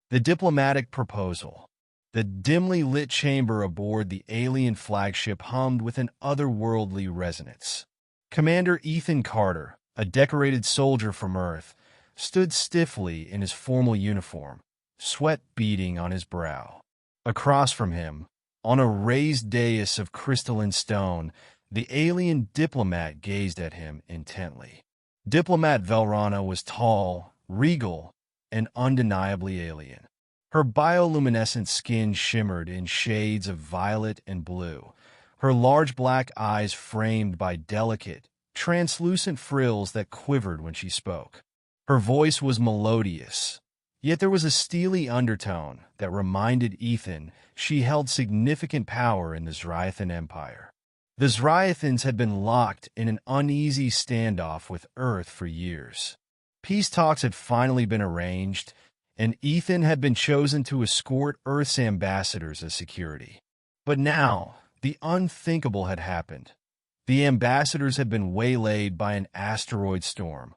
The diplomatic proposal. The dimly lit chamber aboard the alien flagship hummed with an otherworldly resonance. Commander Ethan Carter, a decorated soldier from Earth, stood stiffly in his formal uniform, sweat beading on his brow. Across from him, on a raised dais of crystalline stone, the alien diplomat gazed at him intently. Diplomat Vel'Rana was tall, regal, and undeniably alien. Her bioluminescent skin shimmered in shades of violet and blue, her large black eyes framed by delicate, translucent frills that quivered when she spoke. Her voice was melodious, yet there was a steely undertone that reminded Ethan she held significant power in the Zryathan Empire. The Zryathans had been locked in an uneasy standoff with Earth for years. Peace talks had finally been arranged, and Ethan had been chosen to escort Earth's ambassadors as security. But now, the unthinkable had happened. The ambassadors had been waylaid by an asteroid storm,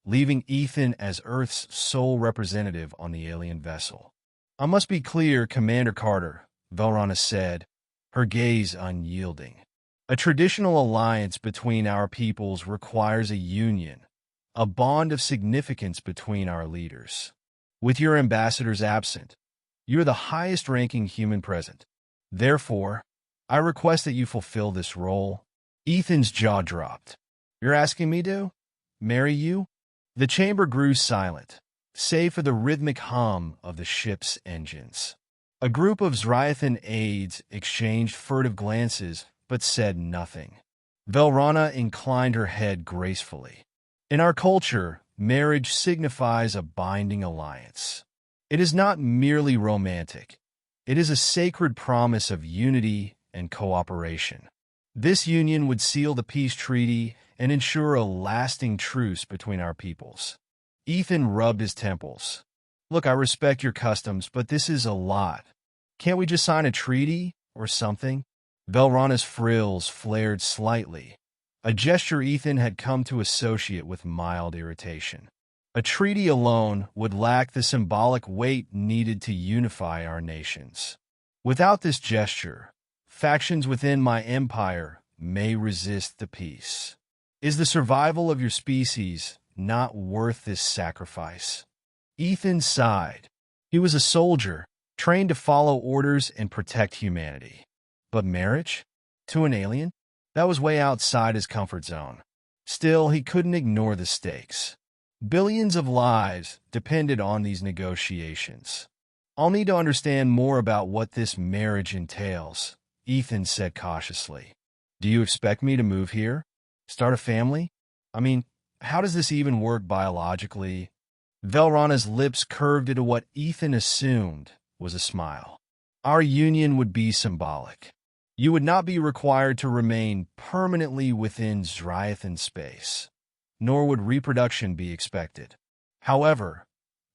leaving Ethan as Earth's sole representative on the alien vessel. "I must be clear, Commander Carter," Vel'Rana said, her gaze unyielding. "A traditional alliance between our peoples requires a union, a bond of significance between our leaders. With your ambassadors absent, you're the highest-ranking human present. Therefore, I request that you fulfill this role." Ethan's jaw dropped. "You're asking me to? Marry you?" The chamber grew silent, save for the rhythmic hum of the ship's engines. A group of Zryathan aides exchanged furtive glances but said nothing. Vel'Rana inclined her head gracefully. "In our culture, marriage signifies a binding alliance. It is not merely romantic. It is a sacred promise of unity and cooperation. This union would seal the peace treaty and ensure a lasting truce between our peoples." Ethan rubbed his temples. "Look, I respect your customs, but this is a lot. Can't we just sign a treaty or something?" Vel'Rana's frills flared slightly, a gesture Ethan had come to associate with mild irritation. "A treaty alone would lack the symbolic weight needed to unify our nations. Without this gesture, factions within my empire may resist the peace. Is the survival of your species not worth this sacrifice?" Ethan sighed. He was a soldier, trained to follow orders and protect humanity. But marriage? To an alien? That was way outside his comfort zone. Still, he couldn't ignore the stakes. Billions of lives depended on these negotiations. "I'll need to understand more about what this marriage entails," Ethan said cautiously. "Do you expect me to move here? Start a family? I mean, how does this even work biologically?" Vel'Rana's lips curved into what Ethan assumed was a smile. "Our union would be symbolic. You would not be required to remain permanently within Zryathan space, nor would reproduction be expected. However,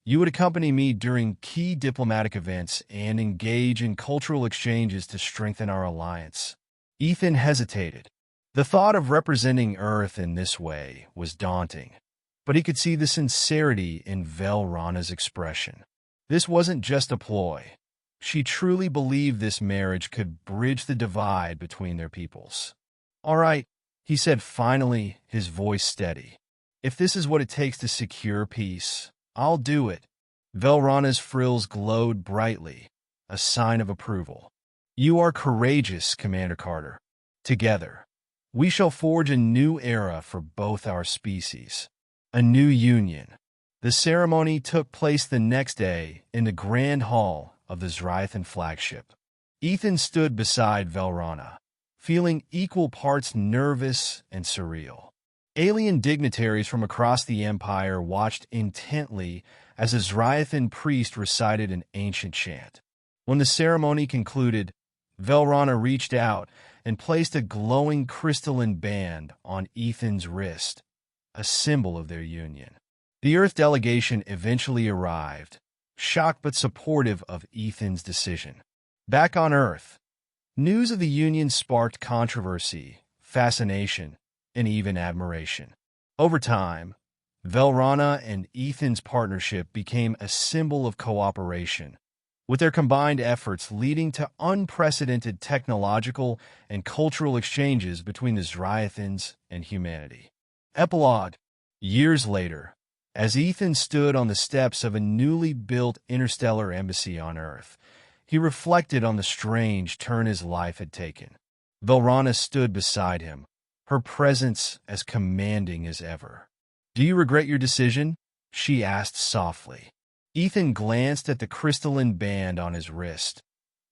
you would accompany me during key diplomatic events and engage in cultural exchanges to strengthen our alliance." Ethan hesitated. The thought of representing Earth in this way was daunting, but he could see the sincerity in Vel'Rana's expression. This wasn't just a ploy. She truly believed this marriage could bridge the divide between their peoples. "All right," he said finally, his voice steady. "If this is what it takes to secure peace, I'll do it." Vel'Rana's frills glowed brightly, a sign of approval. "You are courageous, Commander Carter. Together, we shall forge a new era for both our species, a new union." The ceremony took place the next day in the Grand Hall of the Zryathan flagship. Ethan stood beside Vel'Rana, feeling equal parts nervous and surreal. Alien dignitaries from across the Empire watched intently as a Zryathan priest recited an ancient chant. When the ceremony concluded, Vel'Rana reached out and placed a glowing crystalline band on Ethan's wrist, a symbol of their union. The Earth delegation eventually arrived, shocked but supportive of Ethan's decision. Back on Earth, news of the union sparked controversy, fascination, and even admiration. Over time, Vel'Rana and Ethan's partnership became a symbol of cooperation, with their combined efforts leading to unprecedented technological and cultural exchanges between the Zryathans and humanity. Epilogue. Years later, as Ethan stood on the steps of a newly built interstellar embassy on Earth, he reflected on the strange turn his life had taken. Vel'Rana stood beside him, her presence as commanding as ever. "Do you regret your decision?" she asked softly. Ethan glanced at the crystalline band on his wrist,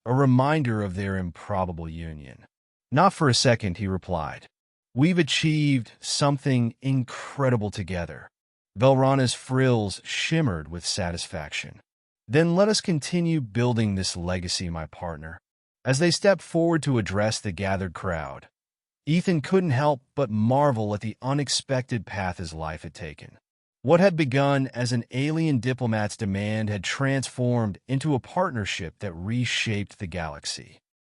a reminder of their improbable union. "Not for a second," he replied. "We've achieved something incredible together." Vel'Rana's frills shimmered with satisfaction. "Then let us continue building this legacy, my partner." As they stepped forward to address the gathered crowd, Ethan couldn't help but marvel at the unexpected path his life had taken. What had begun as an alien diplomat's demand had transformed into a partnership that reshaped the galaxy.